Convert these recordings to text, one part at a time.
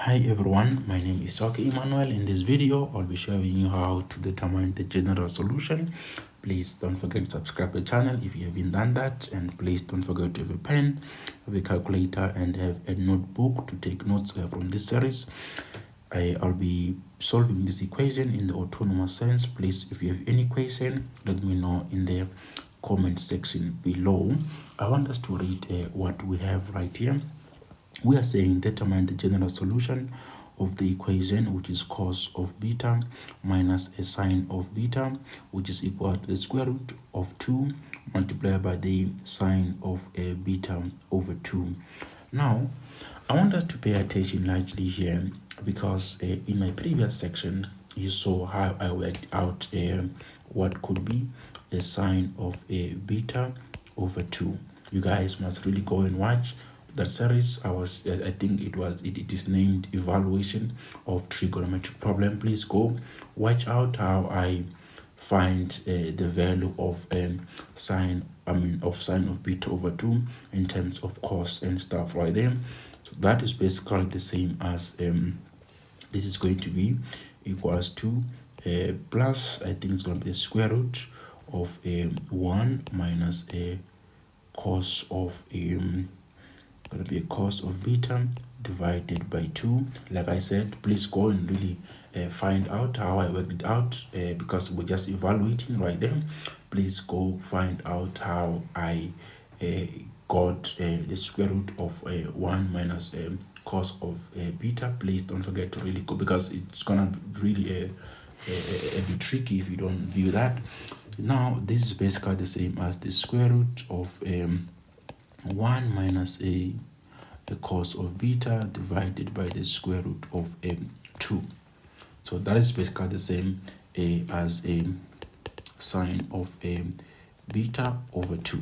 Hi everyone, my name is Dr. Emmanuel. In this video, I'll be showing you how to determine the general solution. Please don't forget to subscribe to the channel if you haven't done that, and please don't forget to have a pen, have a calculator, and have a notebook to take notes from this series. I'll be solving this equation in the autonomous sense. Please, if you have any question, let me know in the comment section below. I want us to read what we have right here. We are saying determine the general solution of the equation, which is cos of beta minus a sine of beta, which is equal to the square root of 2 multiplied by the sine of a beta over 2. Now, I want us to pay attention largely here because in my previous section, you saw how I worked out what could be a sine of a beta over 2. You guys must really go and watch that series. I think it is named evaluation of trigonometric problem. Please go watch out how I find the value of sine of beta over 2 in terms of cos and stuff right there. So that is basically the same as this is going to be equals to plus, I think it's going to be the square root of 1 minus a cos of going to be a cos of beta divided by 2. Like I said, please go and really find out how I worked it out because we're just evaluating right there. Please go find out how I got the square root of 1 minus cos of beta. Please don't forget to really go, because it's gonna be really a bit tricky if you don't view that. Now this is basically the same as the square root of 1 minus a cos of beta divided by the square root of 2. So that is basically the same as a sine of beta over 2.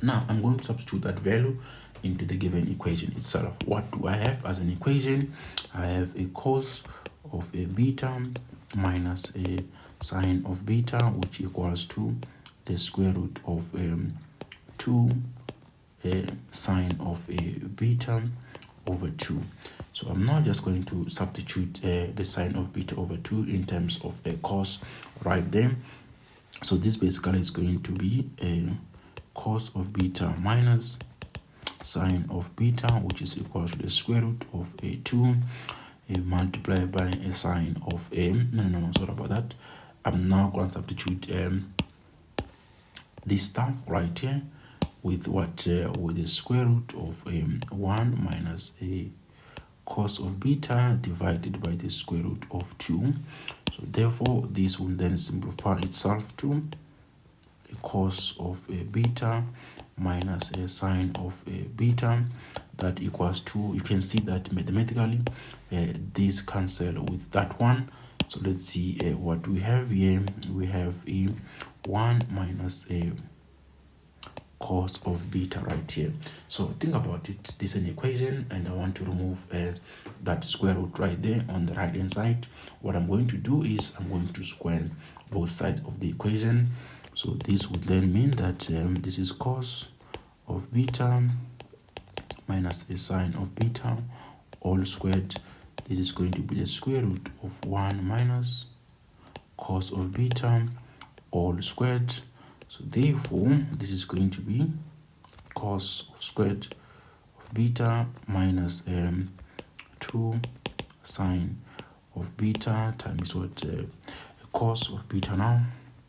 Now I'm going to substitute that value into the given equation itself. What do I have as an equation? I have a cos of a beta minus a sine of beta, which equals to the square root of 2 sine of a beta over 2. So I'm now just going to substitute the sine of beta over 2 in terms of a cos right there. So this basically is going to be a cos of beta minus sine of beta, which is equal to the square root of a 2 multiplied by a sine of sorry about that. I'm now going to substitute this stuff right here with what with the square root of 1 minus a cos of beta divided by the square root of 2. So therefore this will then simplify itself to a cos of a beta minus a sine of a beta, that equals 2. You can see that mathematically this cancel with that one. So let's see what we have here. We have a 1 minus a cos of beta right here. So think about it. This is an equation and I want to remove that square root right there on the right hand side. What I'm going to do is I'm going to square both sides of the equation. So this would then mean that this is cos of beta minus a sine of beta all squared. This is going to be the square root of 1 minus cos of beta all squared. So therefore this is going to be cos of squared of beta minus 2 sine of beta times what cos of beta. Now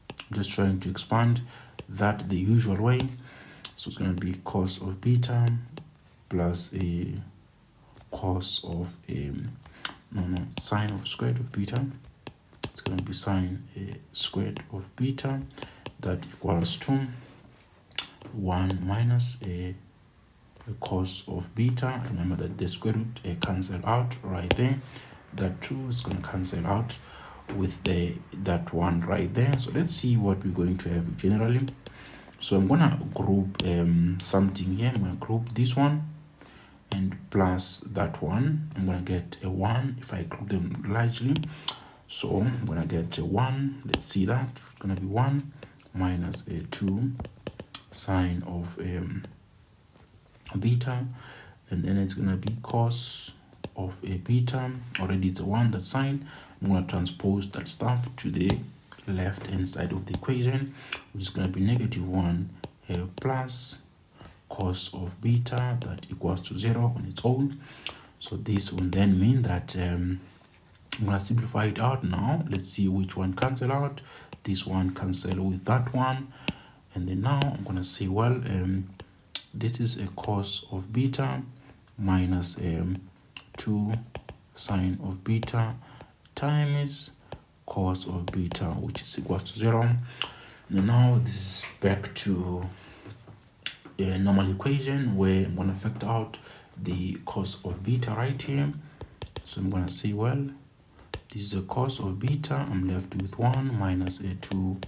I'm just trying to expand that the usual way. So it's going to be cos of beta plus a cos of sine of squared of beta. It's going to be sine squared of beta, that equals to 1 minus a cos of beta. Remember that the square root cancel out right there. That 2 is going to cancel out with that 1 right there. So let's see what we're going to have generally. So I'm gonna group something here. I'm gonna group this one and plus that one. I'm gonna get a 1 if I group them largely. So I'm gonna get a 1. Let's see that. It's gonna be 1 minus a 2 sine of beta, and then it's gonna be cos of a beta, already it's a 1, that sign. I'm going to transpose that stuff to the left hand side of the equation, which is going to be -1 plus cos of beta that equals to 0 on its own. So this will then mean that I'm going to simplify it out now. Let's see which one cancel out. This one cancel with that one. And then now I'm going to say, well, this is a cos of beta minus 2 sine of beta times cos of beta, which is equals to 0. And now this is back to a normal equation where I'm going to factor out the cos of beta right here. So I'm going to say, well, this is a cos of beta. I'm left with 1 minus a 2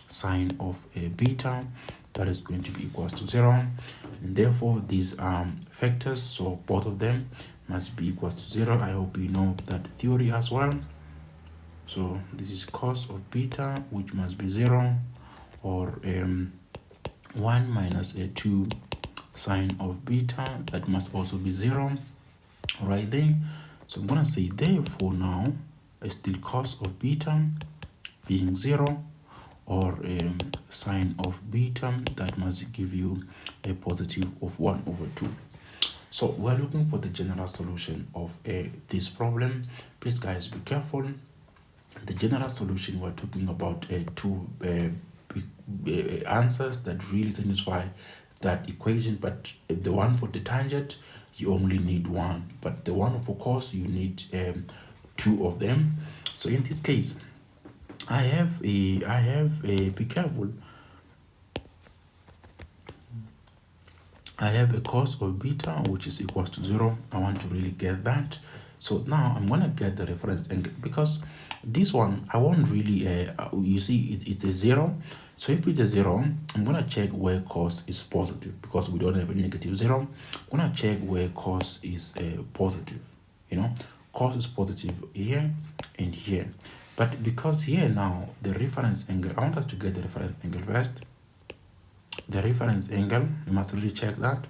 sine of a beta. That is going to be equals to 0. And therefore, these are factors, so both of them must be equals to 0. I hope you know that theory as well. So this is cos of beta, which must be 0, or 1 minus a 2 sine of beta, that must also be 0 right there. So I'm going to say, therefore, now still cos of beta being 0, or sine of beta, that must give you a positive of 1 over 2. So we're looking for the general solution of this problem. Please guys, be careful. The general solution, we're talking about two answers that really satisfy that equation, but the one for the tangent, you only need 1, but the one for cos, you need 2 of them. So in this case, I have a be careful. I have a cos of beta which is equals to 0. I want to really get that. So now I'm going to get the reference angle, because this one I won't really you see it's a 0. So if it's a 0, I'm going to check where cos is positive, because we don't have a -0. I'm going to check where cos is positive. You know, cos is positive here and here. But because here now the reference angle, I want us to get the reference angle first. The reference angle, you must really check that.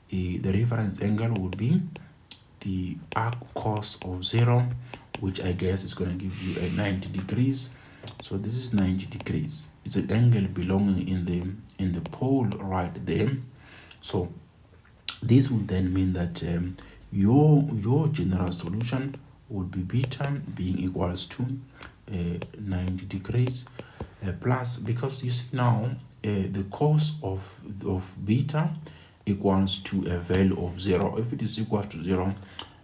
The reference angle would be the arc cos of 0, which I guess is going to give you a 90 degrees. So this is 90 degrees. It's an angle belonging in the pole right there. So this would then mean that your general solution would be beta being equals to 90 degrees plus, because you see now the cos of beta equals to a value of 0. If it is equal to 0,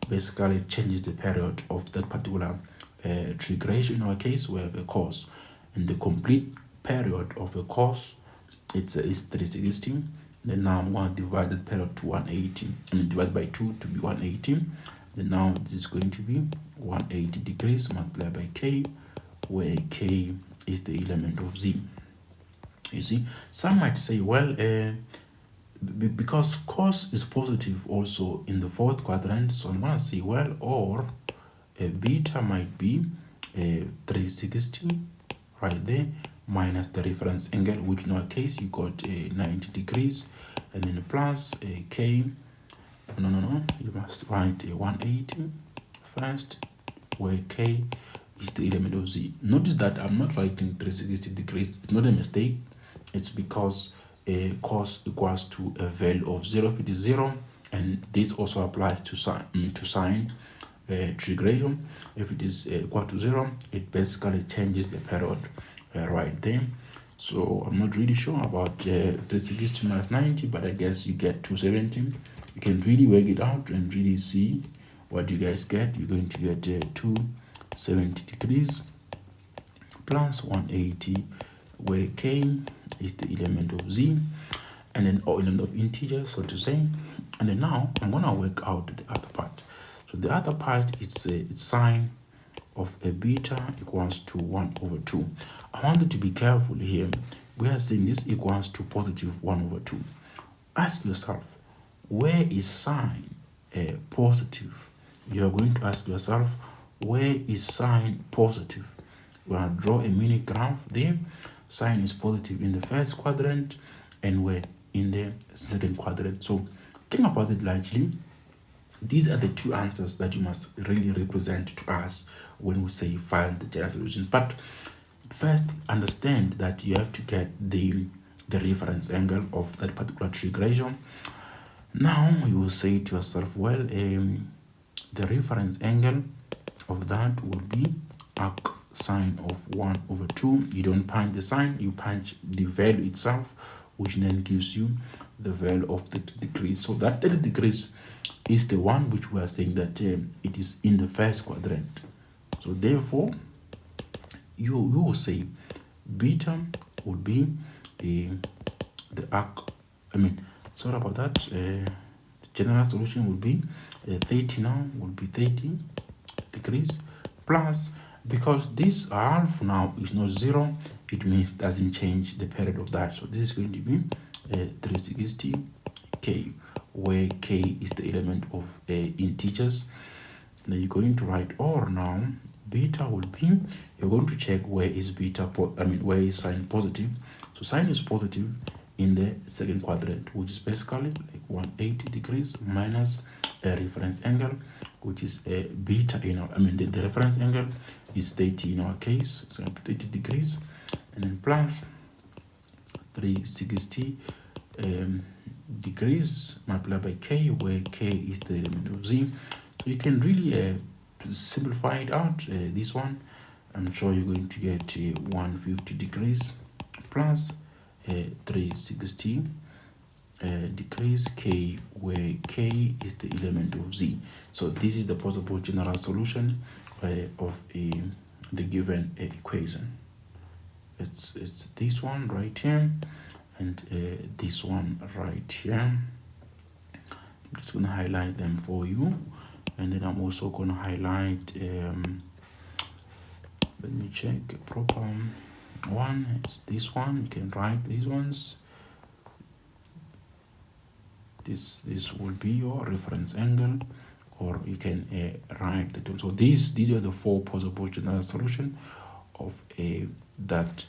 basically it changes the period of that particular trig ratio. In our case, we have a cos, and the complete period of a cos is 360. Then now I'm going to divide that period to 180. I mean, divide by 2 to be 180. Then now this is going to be 180 degrees multiplied by k, where k is the element of z. You see, some might say, well, because cos is positive also in the 4th quadrant, so I'm going to say, well, or beta might be 360 right there minus the reference angle, which in our case you got 90 degrees, and then plus k. No, you must write 180 first, where k is the element of z. Notice that I'm not writing 360 degrees. It's not a mistake. It's because cos equals to a value of 0 if it is 0, and this also applies to sine trig ratio. If it is equal to 0, it basically changes the period right there. So I'm not really sure about 360 minus 90, but I guess you get 270. You can really work it out and really see what you guys get. You're going to get 270 degrees plus 180, where k is the element of z, and then element of integers, so to say. And then now I'm gonna work out the other part. So the other part, it's sine of a beta equals to 1 over 2. I want you to be careful here. We are saying this equals to positive 1 over 2. Ask yourself, where is sine positive? You are going to ask yourself, where is sine positive? We're going to draw a mini graph there. Sine is positive in the 1st quadrant, and we're in the 2nd quadrant. So think about it largely. these are the two answers that you must really represent to us when we say find the general solutions. But first, understand that you have to get the reference angle of that particular trig ratio. Now you will say to yourself, well, the reference angle of that will be arc sine of 1 over 2. You don't punch the sign, you punch the value itself, which then gives you the value of 30 degrees. So that 30 degrees is the one which we are saying that it is in the first quadrant. So therefore, you will say beta would be the arc, sorry about that, the general solution would be 30 now, would be 30 degrees plus, because this half now is not 0, it means it doesn't change the period of that. So this is going to be 360 k, where k is the element of integers. Then you're going to write or now beta will be, you're going to check where is beta, where is sine positive. So sine is positive in the second quadrant, which is basically like 180 degrees minus a reference angle, which is a beta in our, the reference angle is 30 in our case, so 30 degrees, and then plus 360 degrees multiplied by k, where k is the element of z. So you can really simplify it out. This one, I'm sure you're going to get 150 degrees plus 360 degrees k, where k is the element of z. So this is the possible general solution of the given equation. It's this one right here and this one right here. I'm just going to highlight them for you, and then I'm also going to highlight let me check proper one. It's this one. You can write these ones. This will be your reference angle, or you can write the term. So these are the four possible general solution of that